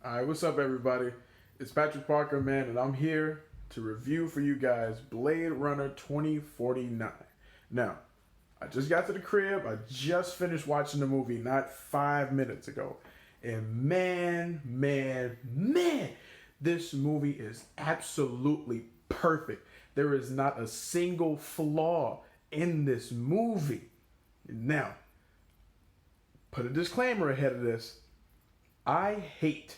All right, what's up, everybody? It's Patrick Parker, man, and I'm here to review for you guys Blade Runner 2049. Now, I just got to the crib. I just finished watching the movie not 5 minutes ago. And man, this movie is absolutely perfect. There is not a single flaw in this movie. Now, put a disclaimer ahead of this. I hate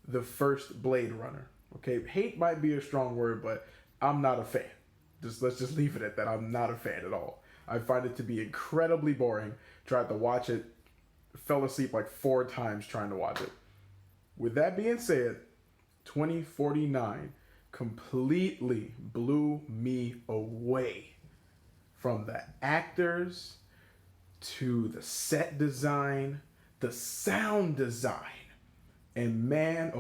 the first Blade Runner. Okay, hate might be a strong word, but I'm not a fan. Let's just leave it at that. I'm not a fan at all. I find it to be incredibly boring. Tried to watch it, fell asleep like 4 times trying to watch it. With that being said, 2049 completely blew me away. From the actors to the set design, the sound design. And man,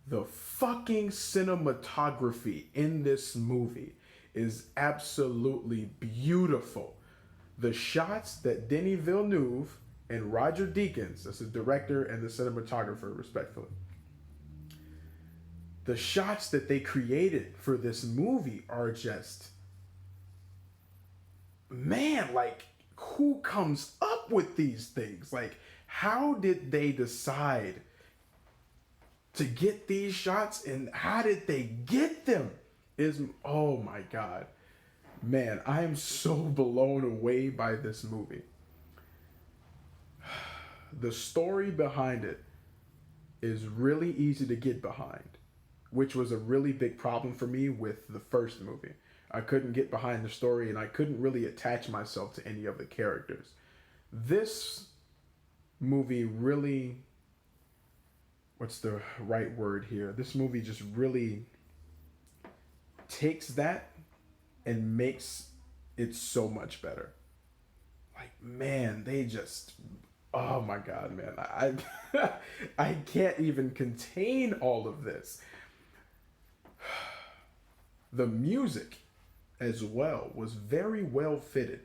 the fucking cinematography in this movie is absolutely beautiful. The shots that Denis Villeneuve and Roger Deakins, that's the director and the cinematographer, respectfully, the shots that they created for this movie are just, man, like, who comes up with these things? Like, how did they decide to get these shots and how did they get them? Is oh my god. Man, I am so blown away by this movie. The story behind it is really easy to get behind, which was a really big problem for me with the first movie. I couldn't get behind the story and I couldn't really attach myself to any of the characters. This movie really, what's the right word here? This movie just really takes that and makes it so much better. Like, man, they just, oh my god, man. I can't even contain all of this. The music as well was very well fitted.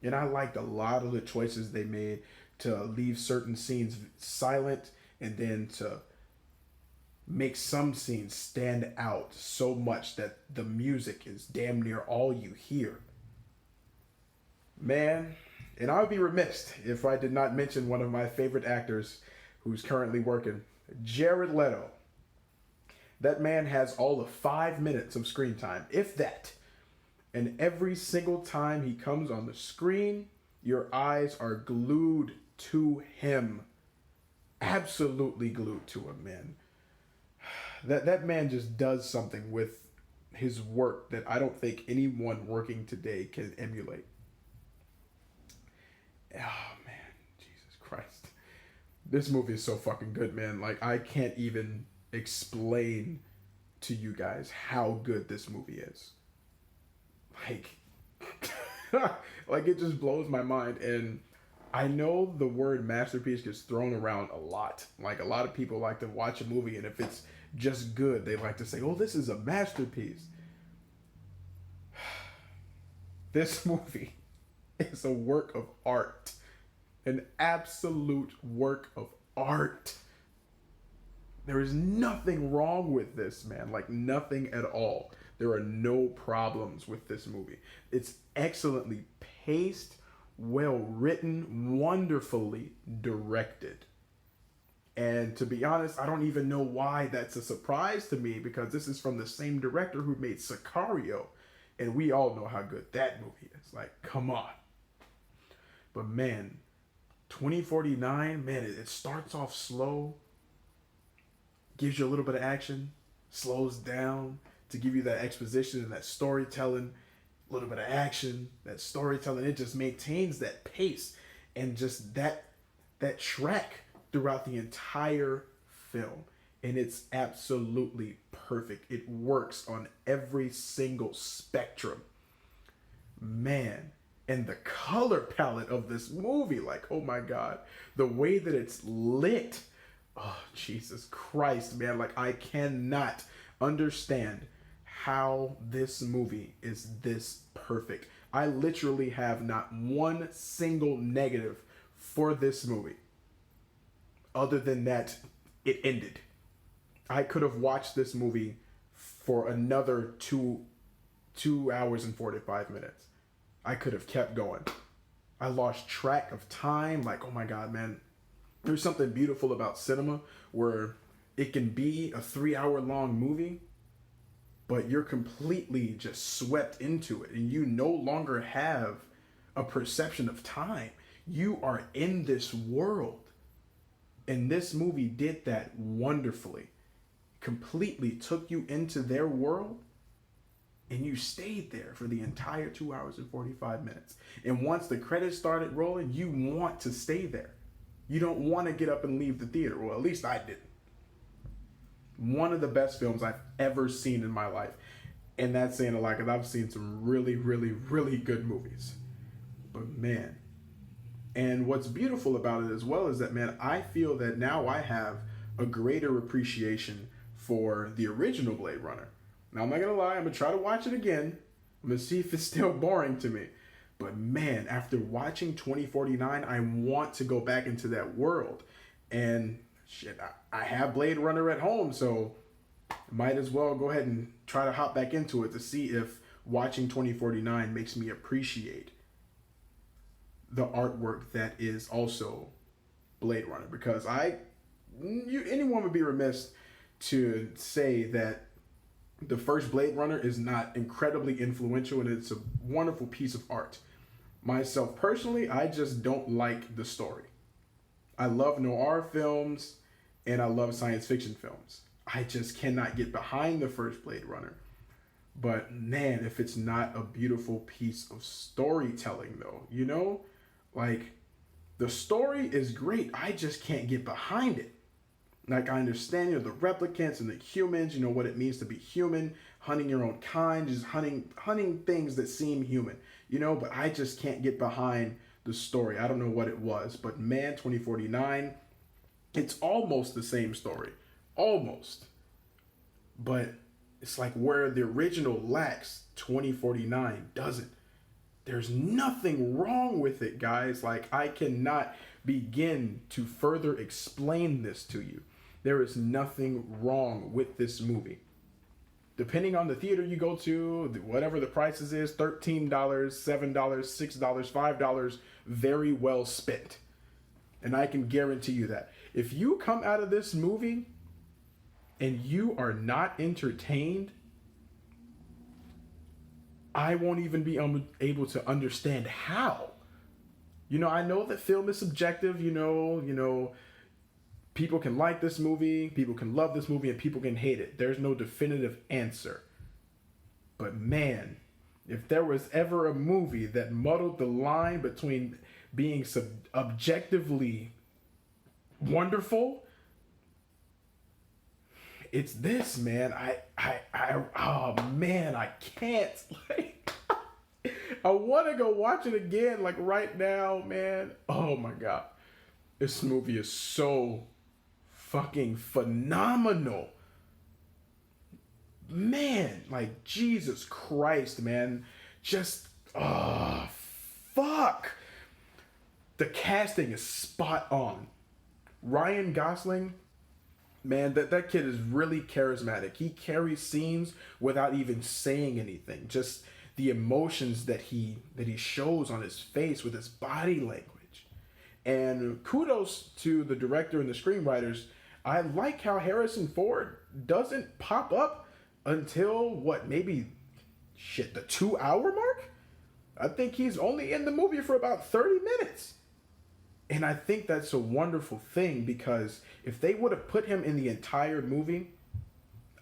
And I liked a lot of the choices they made to leave certain scenes silent and then to make some scenes stand out so much that the music is damn near all you hear. Man, and I would be remiss if I did not mention one of my favorite actors who's currently working, Jared Leto. That man has all of 5 minutes of screen time, if that. And every single time he comes on the screen, your eyes are glued to him. Absolutely glued to him, man. That man just does something with his work that I don't think anyone working today can emulate. Oh man, Jesus Christ. This movie is so fucking good, man. Like, I can't even explain to you guys how good this movie is. Like, like, it just blows my mind. And I know the word masterpiece gets thrown around a lot. Like, a lot of people like to watch a movie, and if it's just good, they like to say, oh, this is a masterpiece. This movie is a work of art, an absolute work of art. There is nothing wrong with this, man. Like, nothing at all. There are no problems with this movie. It's excellently paced, well written, wonderfully directed. And to be honest, I don't even know why that's a surprise to me, because this is from the same director who made Sicario. And we all know how good that movie is. Like, come on. But man, 2049, man, it starts off slow, gives you a little bit of action, slows down to give you that exposition and that storytelling, a little bit of action, that storytelling. It just maintains that pace and just that track throughout the entire film. And it's absolutely perfect. It works on every single spectrum. Man, and the color palette of this movie, like, oh my god, the way that it's lit. Oh, Jesus Christ, man. Like, I cannot understand how this movie is this perfect. I literally have not one single negative for this movie. Other than that, it ended. I could have watched this movie for another 2 hours and 45 minutes. I could have kept going. I lost track of time. Like, oh my God, man. There's something beautiful about cinema where it can be a 3 hour long movie, but you're completely just swept into it and you no longer have a perception of time. You are in this world. And this movie did that wonderfully. Completely took you into their world and you stayed there for the entire 2 hours and 45 minutes. And once the credits started rolling, you want to stay there. You don't want to get up and leave the theater. Well, at least I didn't. One of the best films I've ever seen in my life. And that's saying a lot because I've seen some really, really, really good movies. But man. And what's beautiful about it as well is that, man, I feel that now I have a greater appreciation for the original Blade Runner. Now, I'm not going to lie. I'm going to try to watch it again. I'm going to see if it's still boring to me. But man, after watching 2049, I want to go back into that world. And shit, I have Blade Runner at home, so might as well go ahead and try to hop back into it to see if watching 2049 makes me appreciate the artwork that is also Blade Runner. Because anyone would be remiss to say that the first Blade Runner is not incredibly influential and it's a wonderful piece of art. Myself personally, I just don't like the story. I love noir films and I love science fiction films. I just cannot get behind the first Blade Runner. But man, if it's not a beautiful piece of storytelling though, you know? Like, the story is great. I just can't get behind it. Like, I understand, the replicants and the humans, what it means to be human, hunting your own kind, just hunting things that seem human, but I just can't get behind the story. I don't know what it was, but man, 2049, it's almost the same story. Almost. But it's like where the original lacks, 2049 doesn't. There's nothing wrong with it, guys. Like, I cannot begin to further explain this to you. There is nothing wrong with this movie. Depending on the theater you go to, whatever the prices is, $13, $7, $6, $5, very well spent. And I can guarantee you that. If you come out of this movie and you are not entertained, I won't even be able to understand how. I know that film is subjective, people can like this movie, people can love this movie, and people can hate it. There's no definitive answer. But man, if there was ever a movie that muddled the line between being objectively wonderful, it's this, man. Oh man, I can't. Like, I want to go watch it again, like right now, man. Oh my God, this movie is so fucking phenomenal, man. Like, Jesus Christ, man. Just fuck. The casting is spot on. Ryan Gosling, man, that kid is really charismatic. He carries scenes without even saying anything. Just the emotions that he shows on his face with his body language. And kudos to the director and the screenwriters. I like how Harrison Ford doesn't pop up until maybe the 2 hour mark? I think he's only in the movie for about 30 minutes. And I think that's a wonderful thing, because if they would have put him in the entire movie,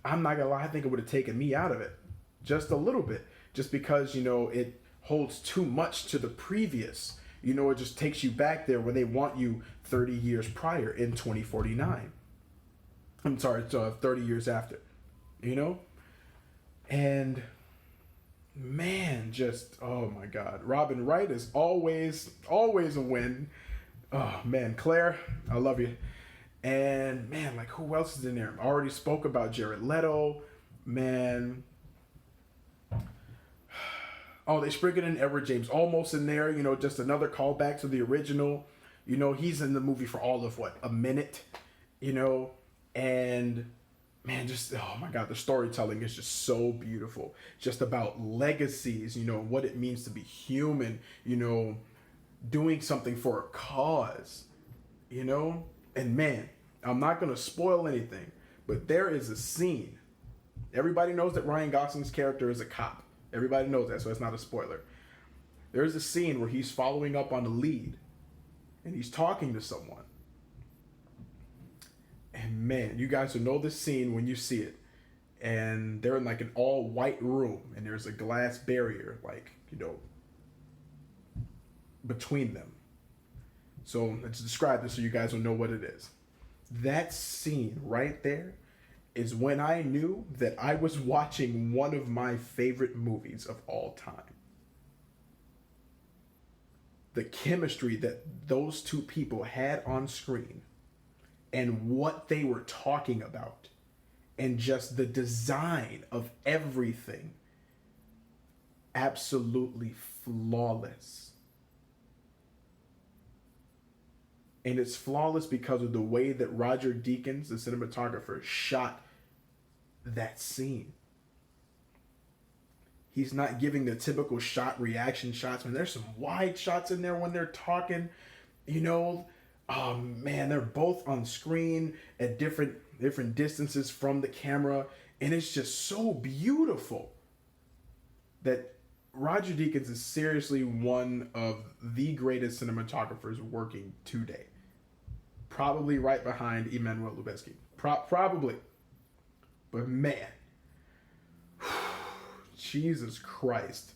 I'm not gonna lie, I think it would have taken me out of it just a little bit, just because, it holds too much to the previous. It just takes you back there where they want you 30 years prior in 2049. I'm sorry, it's 30 years after, And man, just, oh my God. Robin Wright is always a win. Oh man, Claire, I love you. And man, like, who else is in there? I already spoke about Jared Leto, man. Oh, they sprinkled in Edward James Olmos in there, just another callback to the original. You know, he's in the movie for all of what, a minute, you know, and man, just oh my god, the storytelling is just so beautiful. Just about legacies, you know, what it means to be human, you know, doing something for a cause, you know? And man, I'm not gonna spoil anything, but there is a scene. Everybody knows that Ryan Gosling's character is a cop. Everybody knows that, so it's not a spoiler. There's a scene where he's following up on a lead and he's talking to someone. And man, you guys will know this scene when you see it. And they're in like an all white room and there's a glass barrier, like, you know, between them. So let's describe this so you guys will know what it is. That scene right there is when I knew that I was watching one of my favorite movies of all time. The chemistry that those two people had on screen and what they were talking about and just the design of everything, absolutely flawless. And it's flawless because of the way that Roger Deakins, the cinematographer, shot that scene. He's not giving the typical shot reaction shots. Man, there's some wide shots in there when they're talking. You know, oh man, they're both on screen at different distances from the camera, and it's just so beautiful that Roger Deakins is seriously one of the greatest cinematographers working today. Probably right behind Emmanuel Lubezki. Probably. But man, Jesus Christ.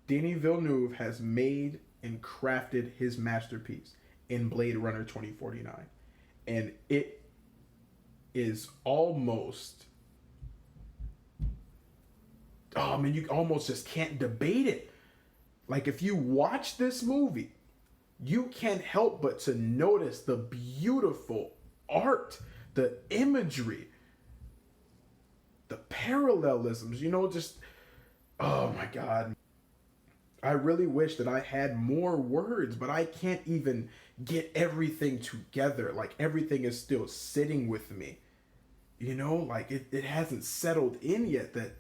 Denis Villeneuve has made and crafted his masterpiece in Blade Runner 2049. And it is almost... oh man, you almost just can't debate it. Like, if you watch this movie, you can't help but to notice the beautiful art, the imagery, the parallelisms, you know, just, oh my God. I really wish that I had more words, but I can't even get everything together. Like, everything is still sitting with me. You know, like, it hasn't settled in yet that,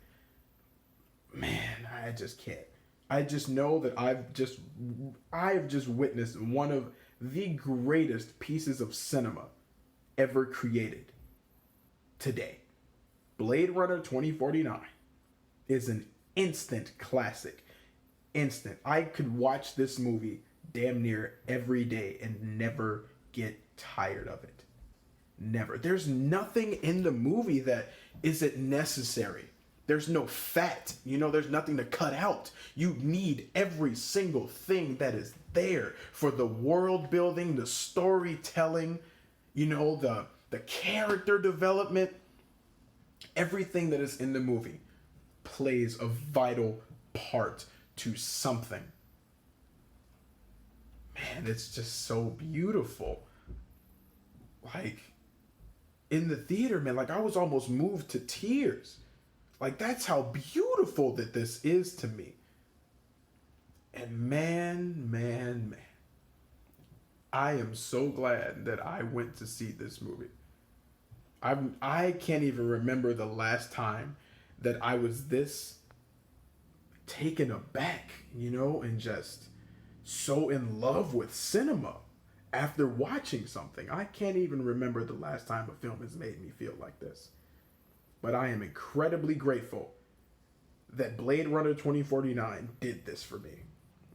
man, I just can't. I just know that I've just witnessed one of the greatest pieces of cinema ever created today. Blade Runner 2049 is an instant classic. Instant. I could watch this movie damn near every day and never get tired of it. Never. There's nothing in the movie that isn't necessary. There's no fat, you know, there's nothing to cut out. You need every single thing that is there for the world building, the storytelling, you know, the character development. Everything that is in the movie plays a vital part to something. Man, it's just so beautiful. Like, in the theater, man, like, I was almost moved to tears. Like, that's how beautiful that this is to me. And man, I am so glad that I went to see this movie. I can't even remember the last time that I was this taken aback, you know, and just so in love with cinema after watching something. I can't even remember the last time a film has made me feel like this. But I am incredibly grateful that Blade Runner 2049 did this for me.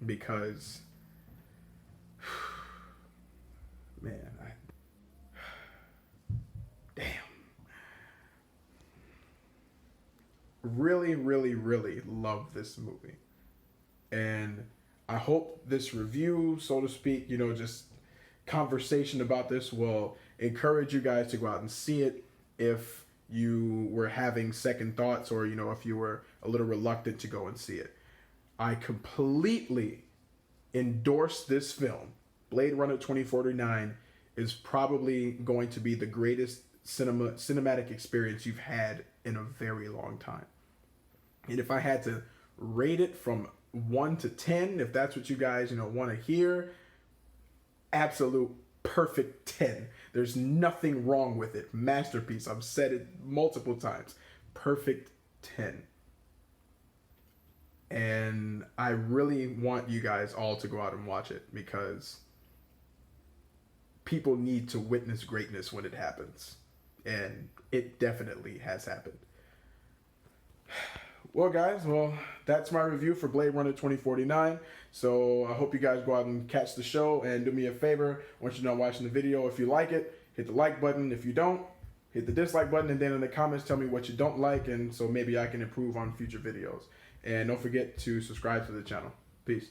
Because, man, damn. Really, really, really love this movie. And I hope this review, so to speak, you know, just conversation about this will encourage you guys to go out and see it if you were having second thoughts, or, you know, if you were a little reluctant to go and see it. I completely endorse this film. Blade Runner 2049 is probably going to be the greatest cinematic experience you've had in a very long time. And if I had to rate it from 1 to 10, if that's what you guys, you know, want to hear, absolute perfect 10. There's nothing wrong with it. Masterpiece. I've said it multiple times. Perfect 10. And I really want you guys all to go out and watch it because people need to witness greatness when it happens. And it definitely has happened. Well, guys, that's my review for Blade Runner 2049. So I hope you guys go out and catch the show, and do me a favor. Once you're done watching the video, if you like it, hit the like button. If you don't, hit the dislike button, and then in the comments tell me what you don't like, and so maybe I can improve on future videos. And don't forget to subscribe to the channel. Peace.